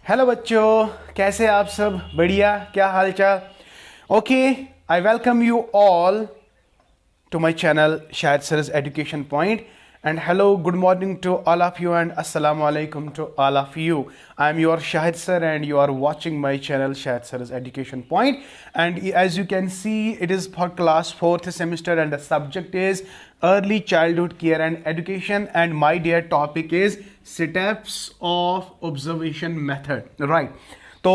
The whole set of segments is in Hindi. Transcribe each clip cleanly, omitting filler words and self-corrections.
हेलो बच्चों, कैसे आप सब? बढ़िया, क्या हाल चाल? Okay, I welcome you all to my channel Shahid Sir's Education Point. And hello, good morning to all of you, and assalamu alaikum to all of you. I'm your Shahid Sir and you are watching my channel Shahid Sir's Education Point. And as you can see, it is for class 4th semester and the subject is early childhood care and education, and my dear topic is steps of observation method, right? तो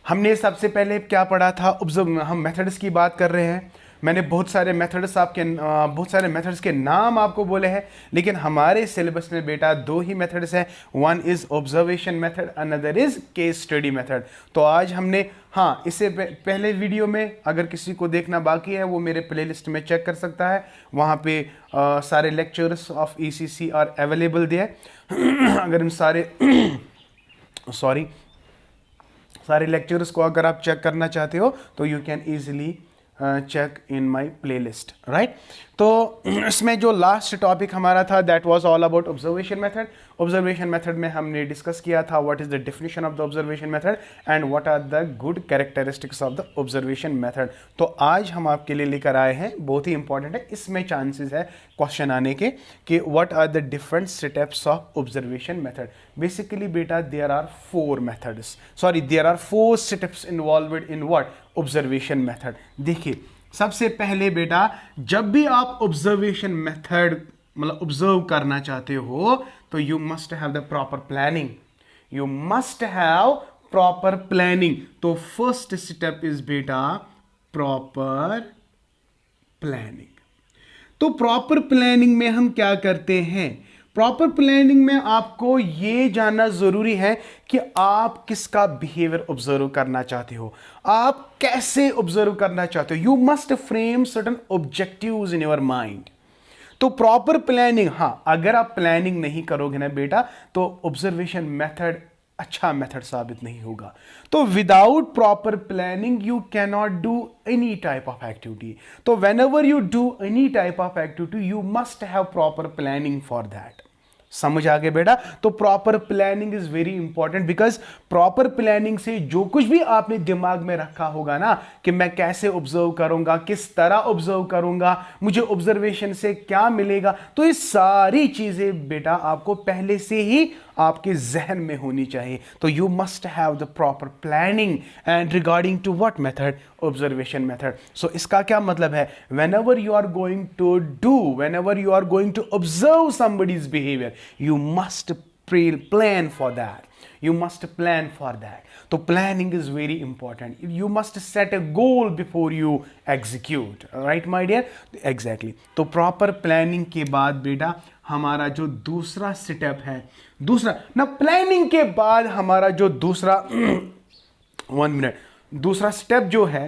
हमने सबसे पहले क्या पढ़ा था? ऑब्जर्व, हम मेथड्स की बात कर रहे हैं। मैंने बहुत सारे मेथड्स के नाम आपको बोले हैं, लेकिन हमारे सिलेबस में बेटा दो ही मेथड्स हैं। One is observation method, another is case study method. तो आज हमने इससे पहले वीडियो में अगर किसी को देखना बाकी है वो मेरे प्लेलिस्ट में चेक कर सकता है। वहाँ पे सारे lectures of ECC are available there. अगर इन सारे लेक्चर्स को अगर आप चेक करना चाहते हो तो you can easily check in my playlist, right? तो इसमें जो लास्ट टॉपिक हमारा था that was all about observation method. Observation method में हमने डिस्कस किया था what is the definition of the observation method and what are the good characteristics of the observation method. तो आज हम आपके लिए लेकर आए हैं, बहुत ही इंपॉर्टेंट है, इसमें चांसेस है क्वेश्चन आने के कि what are the different steps of observation method. Basically बेटा there are four steps involved in what? Observation method. देखिए, सबसे पहले बेटा जब भी आप ऑब्जर्वेशन मेथड मतलब ऑब्जर्व करना चाहते हो तो you must have the proper planning. तो फर्स्ट स्टेप इज बेटा प्रॉपर प्लानिंग। तो प्रॉपर प्लानिंग में हम क्या करते हैं? प्रॉपर प्लानिंग में आपको यह जानना जरूरी है कि आप किसका बिहेवियर ऑब्जर्व करना चाहते हो, आप कैसे ऑब्जर्व करना चाहते हो। You must frame certain objectives in your mind. तो प्रॉपर प्लानिंग, अगर आप प्लानिंग नहीं करोगे ना बेटा तो ऑब्जर्वेशन मेथड अच्छा मेथड साबित नहीं होगा। तो without proper planning you can not do any type of activity. तो whenever you do any type of activity you must have proper planning for that. समझ आ गए बेटा? तो proper planning is very important because proper planning से जो कुछ भी आपने दिमाग में रखा होगा ना कि मैं कैसे ऑब्जर्व करूंगा, किस तरह ऑब्जर्व करूंगा, मुझे ऑब्जर्वेशन से क्या मिलेगा, तो ये सारी चीजें बेटा आपको पहले से ही आपके जहन में होनी चाहिए। तो you must have the proper planning and regarding to what method? Observation method. So इसका क्या मतलब है? whenever you are going to observe somebody's behavior you must plan for that. तो planning is very important. You must set a goal before you execute, right my dear? Exactly. तो proper planning के बाद बेटा हमारा जो दूसरा स्टेप है, प्लानिंग के बाद हमारा जो दूसरा दूसरा स्टेप जो है,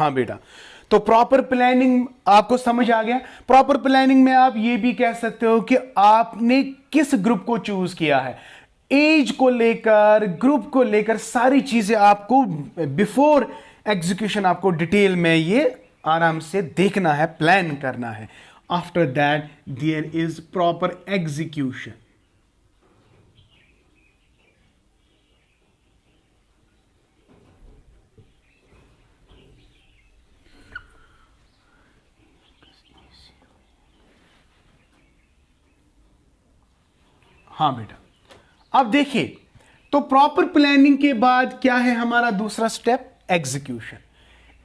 बेटा, तो प्रॉपर प्लानिंग आपको समझ आ गया। प्रॉपर प्लानिंग में आप ये भी कह सकते हो कि आपने किस ग्रुप को चूज किया है, एज को लेकर, ग्रुप को लेकर, सारी चीजें आपको बिफोर एग्जीक्यूशन आपको डिटेल में ये आराम से देखना है, प्लान करना है। After that there is proper execution. बेटा, अब देखिए, तो प्रॉपर प्लानिंग के बाद क्या है हमारा दूसरा स्टेप?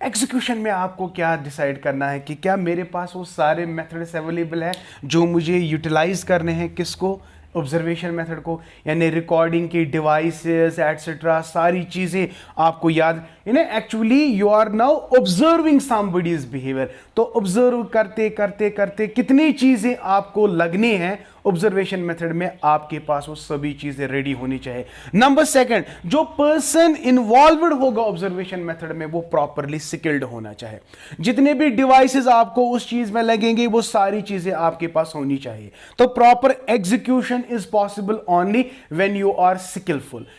एग्जीक्यूशन में आपको क्या डिसाइड करना है कि क्या मेरे पास वो सारे मेथड्स अवेलेबल है जो मुझे यूटिलाइज करने हैं, किसको? ऑब्जर्वेशन मेथड को, यानी रिकॉर्डिंग की डिवाइसेस एटसेट्रा सारी चीजें आपको याद, actually you are now observing somebody's behaviour. तो ऑब्जर्व करते करते करते कितनी चीजें आपको लगनी है ऑब्जर्वेशन मेथड में, आपके पास वो सभी चीजें रेडी होनी चाहिए। नंबर सेकंड, जो पर्सन इन्वॉल्वड होगा ऑब्जर्वेशन मेथड में वो प्रॉपरली स्किल्ड होना चाहिए। जितने भी डिवाइसेस आपको उस चीज में लगेंगे वो सारी चीजें आपके पास होनी चाहिए। तो proper execution is possible only when you are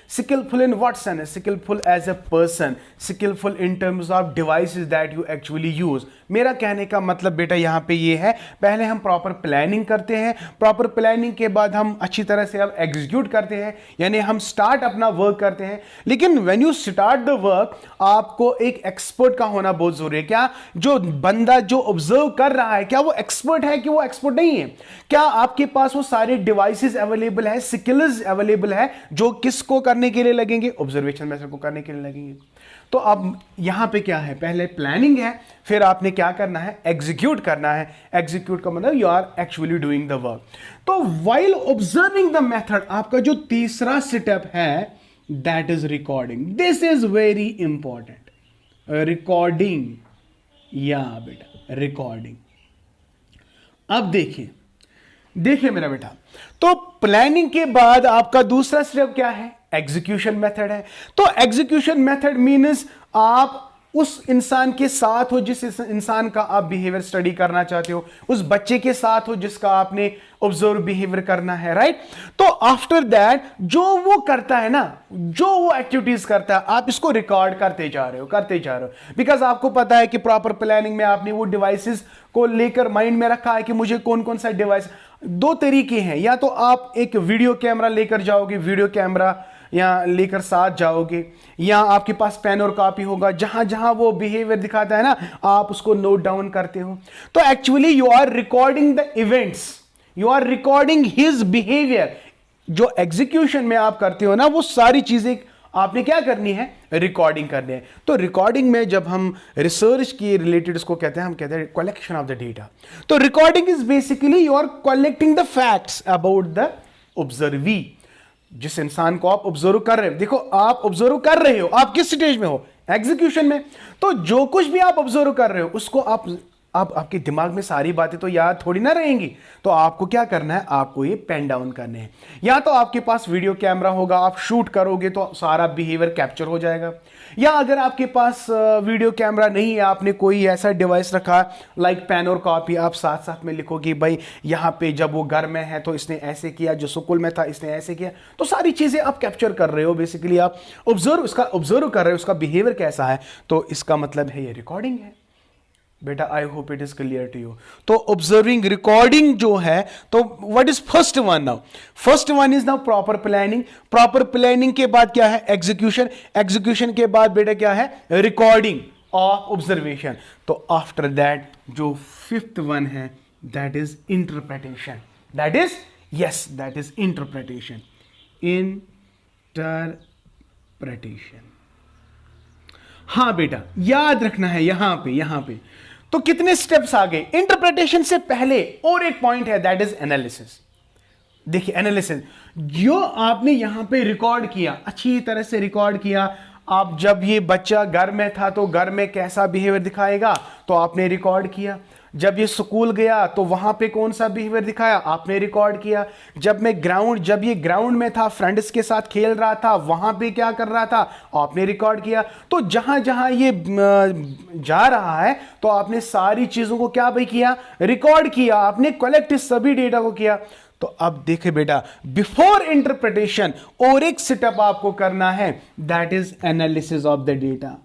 skillful in what sense? Skillful as a person, skillful in terms of devices that you actually use। मेरा कहने का मतलब बेटा यहां पे ये है, पहले हम प्रॉपर प्लानिंग करते हैं, प्रॉपर प्लानिंग के बाद हम अच्छी तरह से अब एग्जीक्यूट करते हैं, यानी हम स्टार्ट अपना वर्क करते हैं। लेकिन when you start the work, आपको एक एक्सपर्ट का होना बहुत जरूरी है। क्या जो बंदा जो ऑब्जर्व कर रहा है, क्या वो एक्सपर्ट है कि वो एक्सपर्ट नहीं है? क्या आपके पास वो सारे डिवाइसेस अवेलेबल है, स्किल्स अवेलेबल है जो किसको करने के लिए लगेंगे? ऑब्जर्वेशन मेथड को करने के लिए लगेंगे। तो अब यहां पे क्या है, पहले प्लानिंग है, फिर आपने क्या करना है, एग्जीक्यूट करना है। एग्जीक्यूट का मतलब you are actually doing the work. तो व्हाइल ऑब्जर्विंग द मेथड, आपका जो तीसरा स्टेप है that is recording. This is very important. Recording, या बेटा रिकॉर्डिंग। अब देखिए मेरा बेटा, तो प्लानिंग के बाद आपका दूसरा स्टेप क्या है? एग्जीक्यूशन मेथड है। तो एग्जीक्यूशन मेथड मीन्स आप उस इंसान के साथ हो जिस इंसान का आप बिहेवियर स्टडी करना चाहते हो, उस बच्चे के साथ हो जिसका आपने ऑब्जर्व बिहेवियर करना है, राइट? तो आफ्टर दैट जो वो करता है ना, जो वो एक्टिविटीज करता है, आप इसको रिकॉर्ड करते जा रहे हो, बिकॉज आपको पता है कि प्रॉपर प्लानिंग में आपने वो डिवाइसेस को लेकर माइंड में रखा है कि मुझे कौन कौन सा डिवाइस। दो तरीके हैं, या तो आप एक वीडियो कैमरा लेकर जाओगे, वीडियो कैमरा या लेकर साथ जाओगे, या आपके पास पेन और कॉपी होगा, जहां जहां वो बिहेवियर दिखाता है ना, आप उसको नोट डाउन करते हो। तो actually you are recording the events, you are recording his behaviour. जो एग्जीक्यूशन में आप करते हो ना, वो सारी चीजें आपने क्या करनी है, रिकॉर्डिंग करनी है। तो रिकॉर्डिंग में जब हम रिसर्च की रिलेटेड इसको कहते हैं, हम कहते हैं कलेक्शन ऑफ द डेटा। तो recording is basically you are collecting the facts about the observee, जिस इंसान को आप ऑब्जर्व कर रहे हो। देखो, आप ऑब्जर्व कर रहे हो, आप किस स्टेज में हो, एग्जीक्यूशन में। तो जो कुछ भी आप ऑब्जर्व कर रहे हो उसको आपके दिमाग में सारी बातें तो याद थोड़ी ना रहेंगी। तो आपको क्या करना है, आपको ये पेन डाउन करने हैं। या तो आपके पास वीडियो कैमरा होगा, आप शूट करोगे तो सारा बिहेवियर कैप्चर हो जाएगा। या अगर आपके पास वीडियो कैमरा नहीं है, आपने कोई ऐसा डिवाइस रखा लाइक पेन और कॉपी, आप साथ साथ में लिखोगे भाई यहाँ पे जब वो घर में है तो इसने ऐसे किया, जो स्कूल में था इसने ऐसे किया। तो सारी चीजें आप कैप्चर कर रहे हो, बेसिकली आप ऑब्जर्व कर रहे हो उसका बिहेवियर कैसा है। तो इसका मतलब है ये रिकॉर्डिंग है बेटा। I hope it is clear to you. तो ऑब्जर्विंग, रिकॉर्डिंग जो है, तो what is first one now? First one is now proper planning. Proper planning के बाद क्या है, एग्जीक्यूशन। एग्जीक्यूशन के बाद बेटा क्या है, रिकॉर्डिंग ऑफ ऑब्जर्वेशन। तो आफ्टर दैट जो फिफ्थ वन है that is interpretation. That is interpretation. हाँ बेटा, याद रखना है यहां पे तो कितने स्टेप्स आ गए। इंटरप्रिटेशन से पहले और एक पॉइंट है दैट इज एनालिसिस। देखिए एनालिसिस, जो आपने यहां पे रिकॉर्ड किया, अच्छी तरह से रिकॉर्ड किया। आप जब ये बच्चा घर में था तो घर में कैसा बिहेवियर दिखाएगा, तो आपने रिकॉर्ड किया। जब ये स्कूल गया तो वहां पे कौन सा बिहेवियर दिखाया, आपने रिकॉर्ड किया। जब ये ग्राउंड में था, फ्रेंड्स के साथ खेल रहा था, वहां पे क्या कर रहा था, आपने रिकॉर्ड किया। तो जहां जहां ये जा रहा है तो आपने सारी चीजों को क्या भाई किया, रिकॉर्ड किया, आपने कलेक्ट सभी डेटा को किया। तो अब देखे बेटा, बिफोर इंटरप्रिटेशन और एक सेटअप आपको करना है, that is analysis of the data.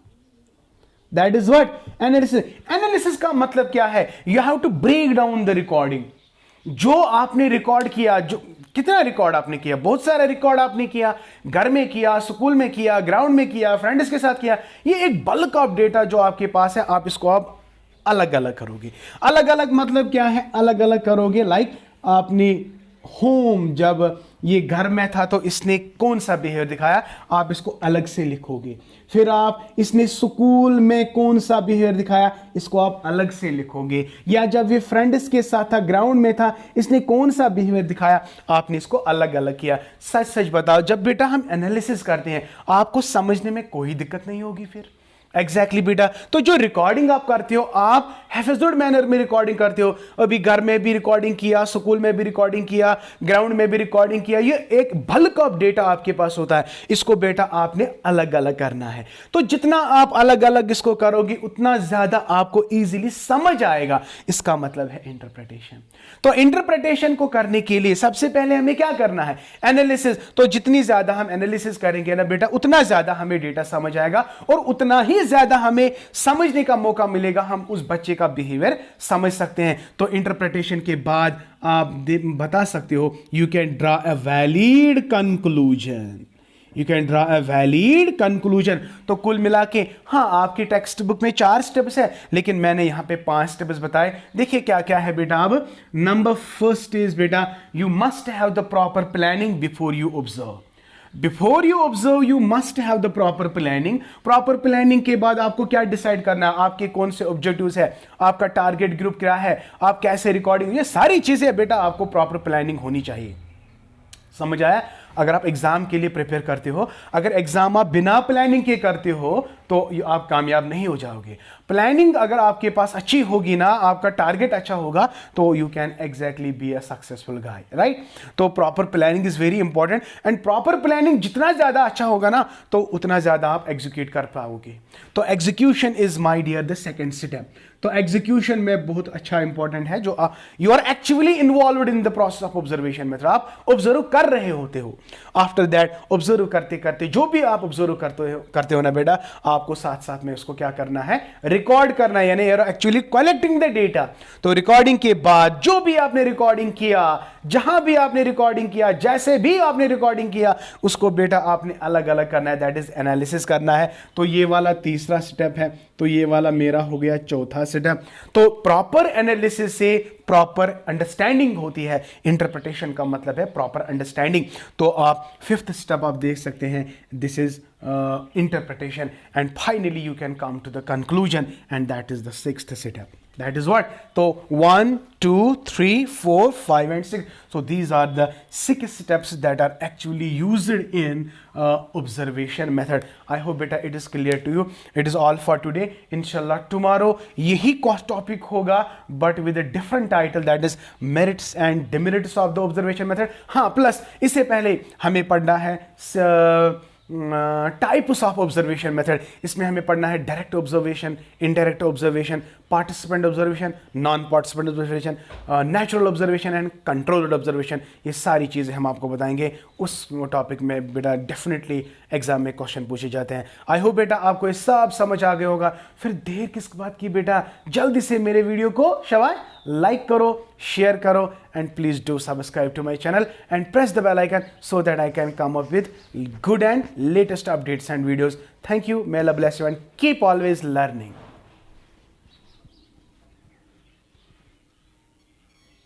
That is what, analysis. Analysis का मतलब क्या है, you have to break down the recording. जो आपने रिकॉर्ड किया, जो कितना रिकॉर्ड आपने किया, बहुत सारा रिकॉर्ड आपने किया, घर में किया, स्कूल में किया, ग्राउंड में किया, फ्रेंड्स के साथ किया। ये एक बल्क ऑफ डेटा जो आपके पास है, आप इसको आप अलग अलग करोगे। अलग अलग मतलब क्या है, अलग अलग करोगे। लाइक आपने होम, जब ये घर में था तो इसने कौन सा बिहेवियर दिखाया, आप इसको अलग से लिखोगे। फिर आप इसने स्कूल में कौन सा बिहेवियर दिखाया, इसको आप अलग से लिखोगे। या जब ये फ्रेंड्स के साथ था, ग्राउंड में था, इसने कौन सा बिहेवियर दिखाया, आपने इसको अलग अलग किया। सच सच बताओ, जब बेटा हम एनालिसिस करते हैं, आपको समझने में कोई दिक्कत नहीं होगी फिर। एग्जैक्टली बेटा। तो जो रिकॉर्डिंग आप करते हो, आप हैफिज्ड मैनर में रिकॉर्डिंग करते हो। अभी घर में भी रिकॉर्डिंग किया, स्कूल में भी रिकॉर्डिंग किया, ग्राउंड में भी रिकॉर्डिंग किया। ये एक बल्क ऑफ डेटा आपके पास होता है, इसको बेटा आपने अलग अलग करना है। तो जितना आप अलग अलग इसको करोगे, उतना ज्यादा आपको इजीली समझ आएगा। इसका मतलब है इंटरप्रिटेशन। तो इंटरप्रिटेशन को करने के लिए सबसे पहले हमें क्या करना है, एनालिसिस। तो जितनी ज्यादा हम एनालिसिस करेंगे ना बेटा, उतना ज्यादा हमें डेटा समझ आएगा और उतना ही ही ज्यादा हमें समझने का मौका मिलेगा, हम उस बच्चे का बिहेवियर समझ सकते हैं। तो इंटरप्रिटेशन के बाद आप बता सकते हो you can draw a valid conclusion, you can draw a valid conclusion. तो कुल मिला के हाँ, आपकी टेक्स्ट बुक में 4 स्टेप्स है, लेकिन मैंने यहां पे 5 स्टेप्स बताए। देखिए क्या क्या है बेटा। अब नंबर फर्स्ट इज बेटा, you must have the proper planning before you observe. Before you observe you must have the proper planning. Proper planning के बाद आपको क्या डिसाइड करना है, आपके कौन से ऑब्जेक्टिव्स है, आपका टारगेट ग्रुप क्या है, आप कैसे रिकॉर्डिंग, ये सारी चीजें बेटा आपको प्रॉपर प्लानिंग होनी चाहिए। समझ आया? अगर आप एग्जाम के लिए प्रिपेयर करते हो, अगर एग्जाम आप बिना प्लानिंग के करते हो तो आप कामयाब नहीं हो जाओगे। प्लानिंग अगर आपके पास अच्छी होगी ना, आपका टारगेट अच्छा होगा, तो you can exactly be a successful guy, right. तो proper planning is very important, and proper planning जितना ज्यादा अच्छा होगा ना, तो उतना ज्यादा आप एग्जीक्यूट कर पाओगे। तो execution is my dear the second step. तो एग्जीक्यूशन में बहुत अच्छा इंपॉर्टेंट है, जो you are actually involved in the process of observation method. आप ऑब्जर्व कर रहे होते हो। आफ्टर दैट ऑब्जर्व करते करते जो भी आप ऑब्जर्व करते हो ना बेटा, आपको साथ साथ में उसको क्या करना है, रिकॉर्ड करना है, यानी एक्चुअली कलेक्टिंग द डेटा। तो रिकॉर्डिंग के बाद जो भी आपने रिकॉर्डिंग किया, जहां भी आपने रिकॉर्डिंग किया, जैसे भी आपने रिकॉर्डिंग किया, उसको बेटा आपने अलग अलग करना है, दैट इज एनालिसिस करना है। तो ये वाला तीसरा स्टेप है, तो ये वाला मेरा हो गया चौथा स्टेप। तो प्रॉपर एनालिसिस से प्रॉपर अंडरस्टैंडिंग होती है। इंटरप्रिटेशन का मतलब है प्रॉपर अंडरस्टैंडिंग। तो आप फिफ्थ स्टेप आप देख सकते हैं, this is interpretation, and finally you can come to the conclusion, and that is the sixth step. That is what? So 1, 2, 3, 4, 5 and 6. So these are the 6 steps that are actually used in observation method. I hope beta it is clear to you. It is all for today. Inshallah tomorrow यही topic होगा, but with a different title, that is merits and demerits of the observation method. हाँ, plus इससे पहले हमें पढ़ना है टाइप्स ऑफ ऑब्जर्वेशन मेथड। इसमें हमें पढ़ना है direct observation, indirect observation, participant observation, non participant observation, natural observation and controlled observation. ये सारी चीज़ें हम आपको बताएंगे। उस टॉपिक में बेटा डेफिनेटली एग्जाम में क्वेश्चन पूछे जाते हैं। आई होप बेटा आपको ये सब समझ आ गया होगा। फिर देर किस बात की बेटा, जल्दी से मेरे वीडियो को शाबाश लाइक करो, शेयर करो, and please do subscribe to my channel and press the bell icon so that I can come up with good and latest updates and videos. Thank you. May Allah bless you and keep always learning.